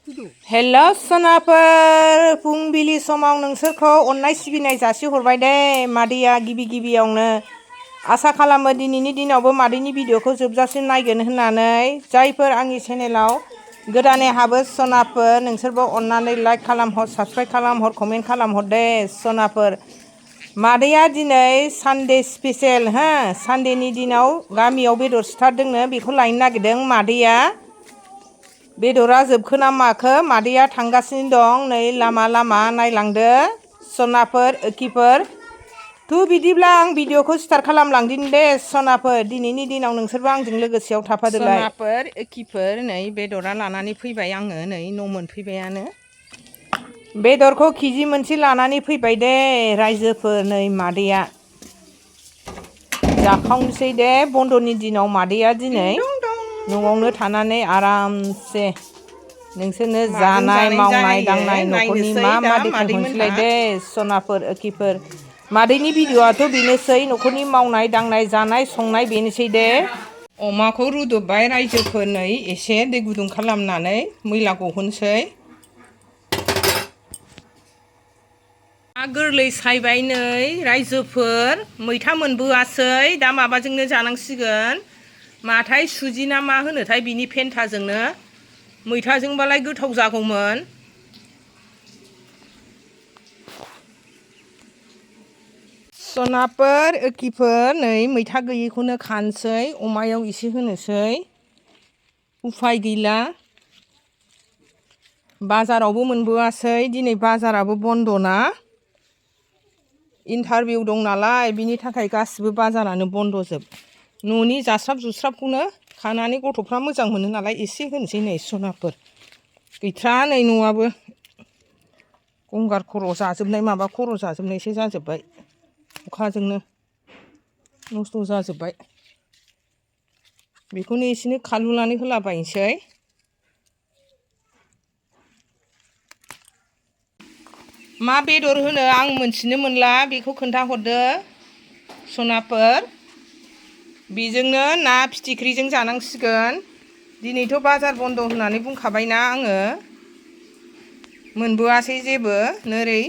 हेल' सनाफोर फुंबिलि समाव नोंसोरखौ अननाय सिबिनाय जासिहरबाय दे मादैया गिबियावनो आसा खालामो दिनैनि दिनावबो मादैनि भिडिअखौ जोबजासिम नायगोन होननानै जायफोर आंनि चेनेलाव गोदानै हाबो सनाफोर नोंसोरबो अननानै लाइक खालामहर साबस्क्राइब खालामहर कमेन्ट खालामहर दे सनाफोर मादैया दिनै सानडे स्पेशेल हो सानडेनि दिनाव गामियाव बेदर सिथारदोंनो बेखौ लायनो नागिरदों मादैया बेदरा जोबखो ना माखो मादैया थांगासिनो दं नै लामा नायलांदो सनाफोर ओखिफोर बिदिब्ला आं भिडिअखौ स्टार्ट खालामलांदिनि दे सनाफोर दिनैनि दिनाव नोंसोरबो आंजों लोगोसेयाव थाफादोलाय सनाफोर ओखिफोर नै बेदरा लानानै फैबाय आङो नै न' मोनफैबायानो बेदरखौ केजि मोनसे लानानै फैबाय दे रायजोफोर नै मादैया जाखांसै दे बन्द'नि दिनाव मादैया दिनै न'आवनो थानानै आरामसे नोंसोरनो जानाय मावनाय दांनाय न'खरनि मा देखायहरनोसैलाय दे सनाफोर ओखिफोर मादैनि भिडिअ'आथ' बेनोसै न'खरनि मावनाय दांनाय जानाय संनाय बेनोसै दे अमाखौ रुदबबाय रायजोफोर नै एसे दै गुदुं खालामनानै मैला गहोनोसै गोरलै सायबाय नै रायजोफोर मैथा मोनबोआसै दा माबाजोंनो जानांसिगोन माथाय सुजि ना मा होनोथाय बिनि फेन्टाजोंनो मैथाजोंबालाय गोथाव जागौमोन सनाफोर ओखिफोर नै मैथा गैयैखौनो खानोसै अमायाव एसे होनोसै उफाय गैला बाजारावबो मोनबोआसै दिनै बाजाराबो बन्द'ना इन्टारभिउ दं नालाय बिनि थाखाय गासिबो बाजारानो बन्द'जोब न'नि जास्राब जुस्राबखौनो खानानै गथ'फ्रा मोजां मोनो नालाय एसे होनोसै नै सनाफोर गैथ्रा नै न'आबो गंगार खर' जाजोबनाय माबा खर' जाजोबनायसो जाजोब्बाय अखाजोंनो नस्थ' जाजोब्बाय बेखौनो एसेनो खालुनानै होलाबायनोसै मा बेदर होनो आं मोनथिनो मोनला बेखौ खोन्थाहरदो सनाफोर बेजोंनो ना फिथिख्रिजों जानांसिगोन दिनैथ' बाजार बन्द' होननानै बुंखाबायना आङो मोनबोआसै जेबो नोरै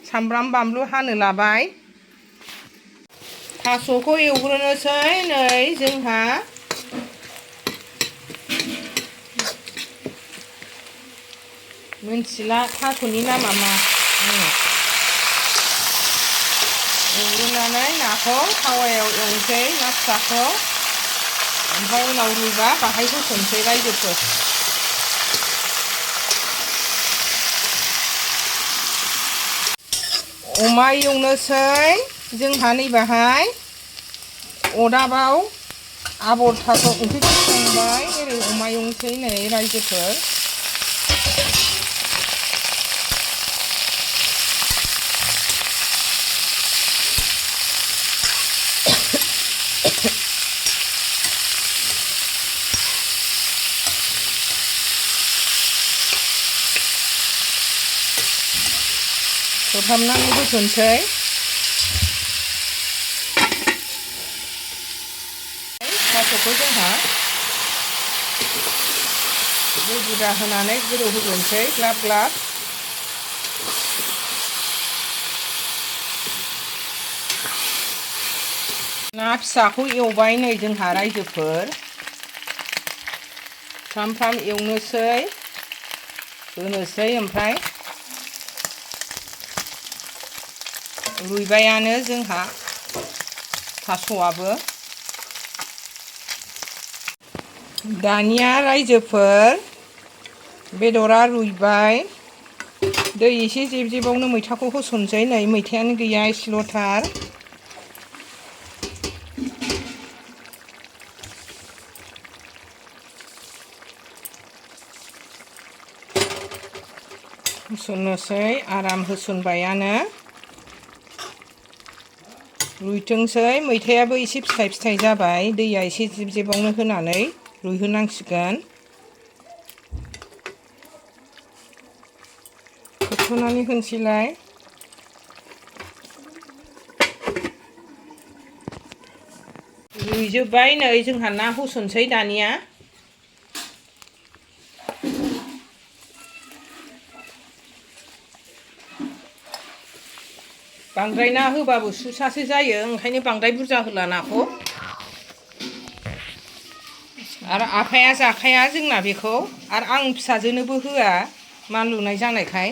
सामब्राम बानलु हानो लाबाय थास'खौ एवग्रोनोसै नै जोंहा मिन्थिला थास'नि नामा मा एवग्रोनानै नाखौ थावायाव एवनोसै ना फिसाखौ ओमफ्राय उनाव रुइबा बाहाय होसनसै रायजोफोर अमा एवनोसै जोंहा नैबाहाय अदाबाव आबर थास' ओंख्रिखौ संबाय ओरै अमा एवनोसै नै रायजोफोर खोबहाबनानै होथ'नोसै थास'खौ जोंहा दै बुरजा होनानै गोदौ होग्रोनोसै ग्लाब ग्लाब ना फिसाखौ एवबाय नै जोंहा रायजोफोर फ्राम एवनोसै होनोसै ओमफ्राय रुइबायानो जोंहा थास'आबो दानिया रायजोफोर बेदरा रुइबाय दै एसे जेब-जेबावनो मैथाखौ होसनसै नै मैथायानो गैया एसेल'थार होसननोसै आराम होसनबायानो रुइथोंसै मैथायाबो एसे फिथाइ जाबाय दैया एसे जेब-जेबावनो होनानै रुइहोनांसिगोन खोबथ'नानै होनोसैलाय रुइजोब्बाय नै जोंहा ना होसनसै दानिया बांद्राय ना होबाबो सुसासो जायो ओंखायनो बांद्राय बुरजा होला नाखौ आरो आफाया जाखाया जोंना बेखौ आरो आं फिसाजोनोबो होआ मानलुनाय जानायखाय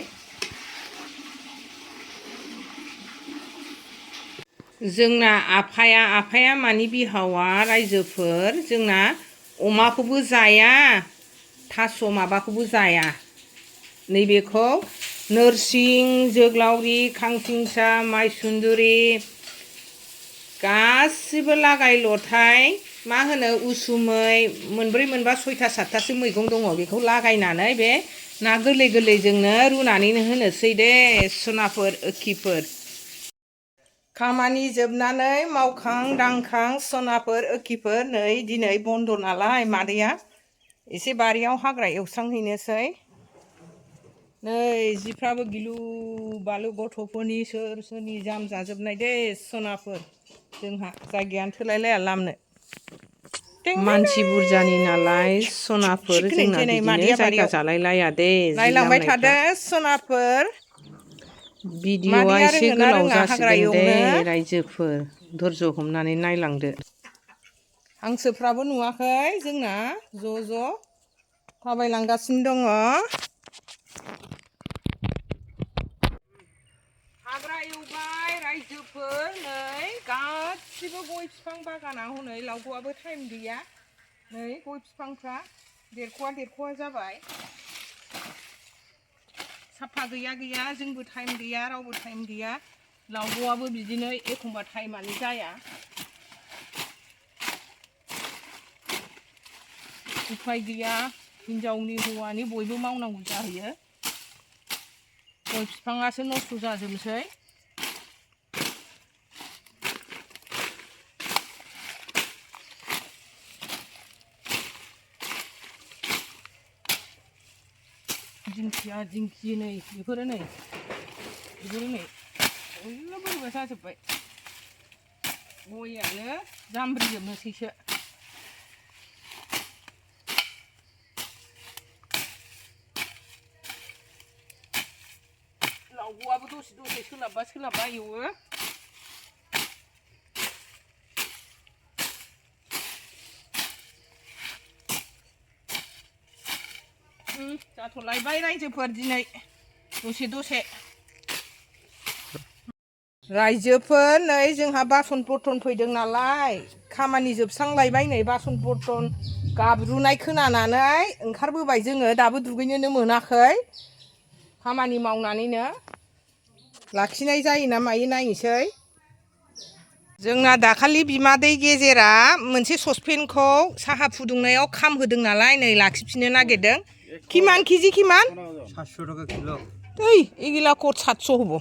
जोंना आफाया मानि बिहावा रायजोफोर जोंना अमाखौबो जाया थास' माबाखौबो जाया नैबेखौ नोरसिं जोगलावरि खांखिंसा माइसुन्द्रि गासिबो लागाय लथाय मा होनो उसुमै मोनब्रै मोनबा सयथा सातथासो मैगं दङ बेखौ लागायनानै बे ना गोरलै गोरलैजोंनो रुनानैनो होनोसै दे सनाफोर ओखिफोर खामानि जोबनानै मावखां दांखां सनाफोर ओखिफोर नै दिनै बन्द' नालाय मादैया एसे बारियाव हाग्रा एवस्रांहैनोसै नै जिफ्राबो गिलु बालु गथ'फोरनि सोरनि जाम जाजोबनाय दे सनाफोर जोंहा जायगायानो थोलायलाया लामनो मानसि बुरजानि नालाय सनाफोर जोंना बिदिनो जायगा जालायलाया दे नायलांबाय थादो सनाफोर भिडिअ'आ एसे गोलाव जासिगोन दे रायजोफोर धैर्य हमनानै नायलांदो हांसोफ्राबो नुवाखै जोंना ज' थाबायलांगासिनो दङ हाग्रा एवबाय रायजोफोर नै गासिबो गय बिफां बागाना हनै लावग'आबो टाइम गैया नै गय बिफांफ्रा देरख'वा जाबाय साफा गैया जोंबो टाइम गैया रावबो टाइम गैया लावग'आबो बिदिनो एखमबा टाइमानो जाया उफाय गैया हिनजावनि हौवानि बयबो मावनांगौ जाहैयो गय बिफाङासो नस्थ' जाजोबसै दिंखिया नै बेफोरो नै बोरैबा जाजोब्बाय गयानो जामब्रिजोबनोसैसो लावग'आबो दसे सोलाबबा एवो जाथ'लायबाय रायजोफोर दिनै दसे रायजोफोर नै जोंहा बासन बर्तन फैदों नालाय खामानि जोबस्रांलायबाय नै बासन बर्तन गाब्रुनाय खोनानानै ओंखारबोबाय जोङो दाबो दुगैनोनो मोनाखै खामानि मावनानैनो लाखिनाय जायो ना मायो नायनोसै जोंना दाखालि बिमादै गेजेरा मोनसे ससपेनखौ साहा फुदुंनायाव खामहोदों नालाय नै लाखिफिननो नागिरदों किमान केजि किमान 700 টাকা কিলো এই এগুলা ক'ত 700 হ'ব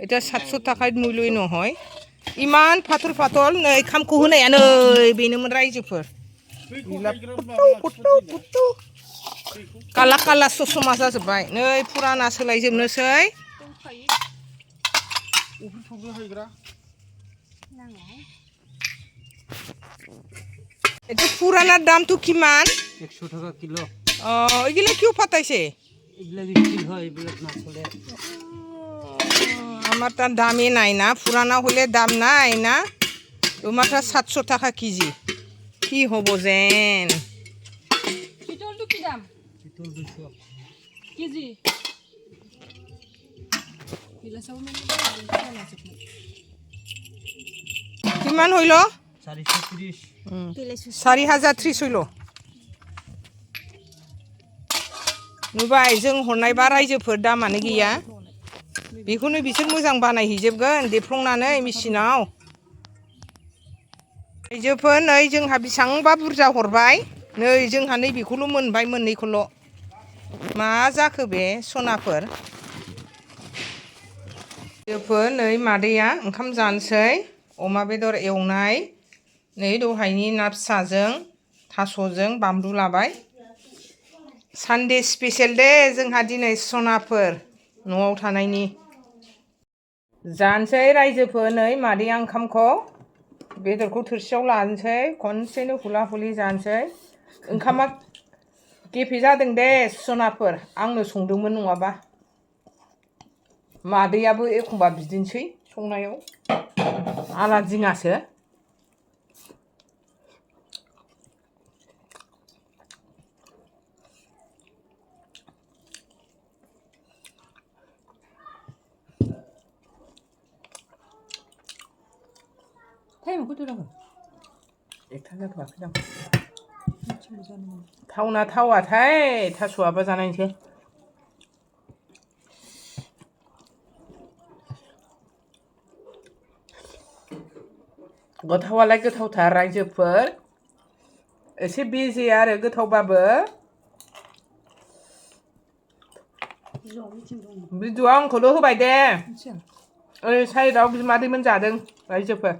এটা 700 টাকাত মূল্যই নহয় ইমান পাতল नै খামखौ होनाया नै बेनोमोन रायजोफोर पुट्टु काला ससमा जाजोब्बाय नै फुराना सोलायजोबनोसै এটা পুরানা দাম তো কিমান 100 টাকা কিলো এগুলা কিউ পাতাইছে এগুলা বিক্রি হয় এগুলা না চলে আমার তার দামই নাই না পুরানা হলে দাম নাই না তোমারটা 700 টাকা কেজি কি হব যেন চিতলটো কি দাম চিতল 200 কেজি কিমান হইল 430 4030 হইল नुबाय जों हरनायबा रायजोफोर दामानो गैया बेखौनो बिसोर मोजां बानायहैजोबगोन देफ्लंनानै मेसिनाव रायजोफोर नै जोंहा बेसेबांबा बुरजा हरबाय नै जोंहा नैबेखौल' मोनबाय मोननैखौल' मा जाखो बे सनाफोर रायजोफोर नै मादैया ओंखाम जानोसै अमा बेदर एवनाय नै दहायनि ना फिसाजों थास'जों बानलु लाबाय सानडे स्पेशेल दे जोंहा दिनै सनाफोर न'आव थानायनि जानोसै रायजोफोर नै मादैया ओंखामखौ बेदरखौ थोरसियाव लानोसै खनसेनो हुला हुलि जानोसै ओंखामा गेफे जादों दे सनाफोर आंनो संदोंमोन नङाबा मादैयाबो एखमबा बिदिनोसै संनायाव आलादिङासो 타이머 끄더라고. एकथा जाथ'वाखैदां थावना थावाथाय थास'आबा जानायसै गोथावालाय गोथावथार रायजोफोर एसे बेजे आरो गोथावबाबो भिडिअ'आव आंखौल' होबाय दे ओरै साइडआव बिमादैमोन जादों रायजोफोर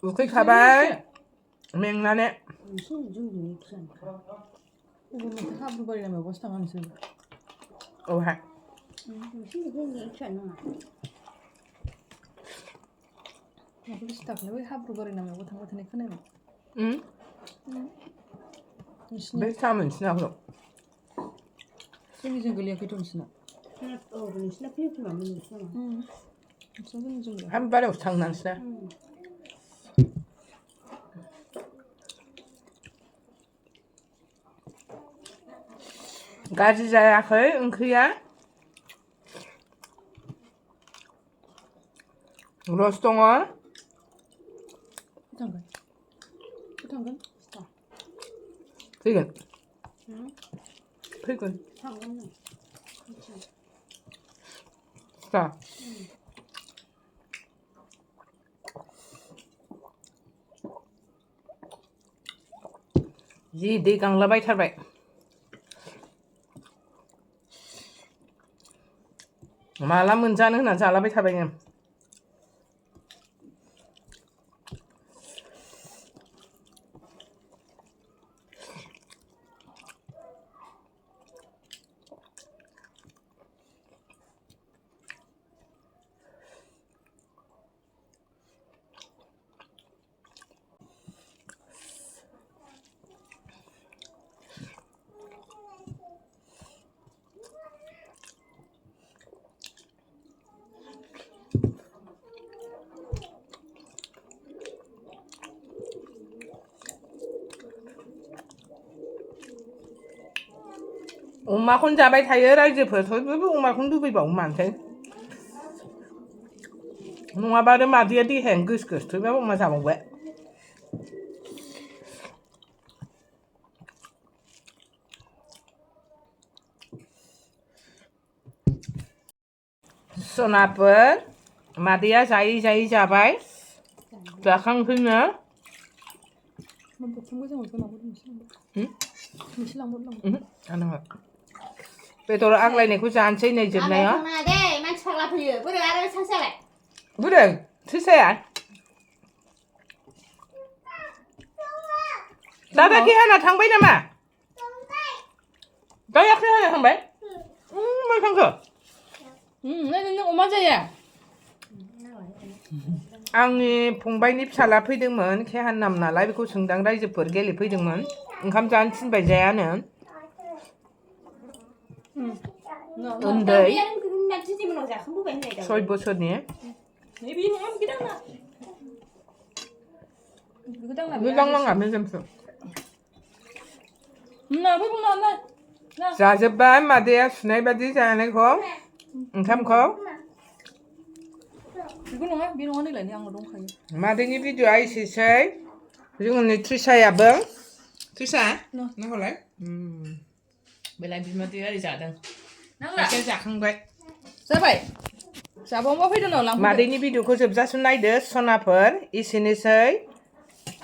उखैखाबाय मेंनानै औहाय बे सामोनसिनाखौ जोंनिजों गोलैयाखैथ' नोंसिना हाब बारायावसो थाङो नोंसिना गाज्रि जायाखै ओंख्रिया रस दङ फैगोन फैगोन जि दै गांलाबायथारबाय माला मोनजानो होनना जालाबाय थाबाय नों अमाखौनो जाबाय थायो रायजोफोर थेवबो अमाखौनो लुबैबावो मानोथाय नङाबा आरो मादैया देहायानो गोस गोस थेवबाबो अमा जाबावबाय सनाफोर मादैया जायै जायै जाबाय जाखांसैनो बेदर आग्लायनायखौ जानोसै नै जोबनायाव बुदों थोसाया दादा खेहाना थांबाय नामा दाया खेहाना थांबाय मा थांखो नों अमा जाया आंनि फंबायनि फिसाला फैदोंमोन खेहान नाम नालाय बेखौ सोंदां रायजोफोर गेलेफैदोंमोन ओंखाम जानो थिनबाय जायानो उन्दै 6 बोसोरनि मोजां नाङा मेजेमसो जाजोब्बाय मादैया सुनाय बादि जानायखौ ओंखामखौ मादैनि भिडिअ'आ एसेसै जोंनि ट्रिसायाबो ट्रिसा नाहरलाय बेलाय बिमादै ओरै जादों एसे जाखांबाय जाबाय जाबावबा फैदो न मादैनि भिडिअ'खौ जोबजासिम नायदो सनाफोर एसेनोसै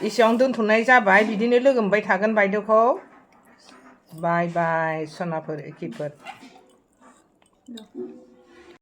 एसेयावनो दोनथ'नाय जाबाय बिदिनो लोगो मोनबाय थागोन बायद'खौ बाय बाय सनाफोर एखेफोर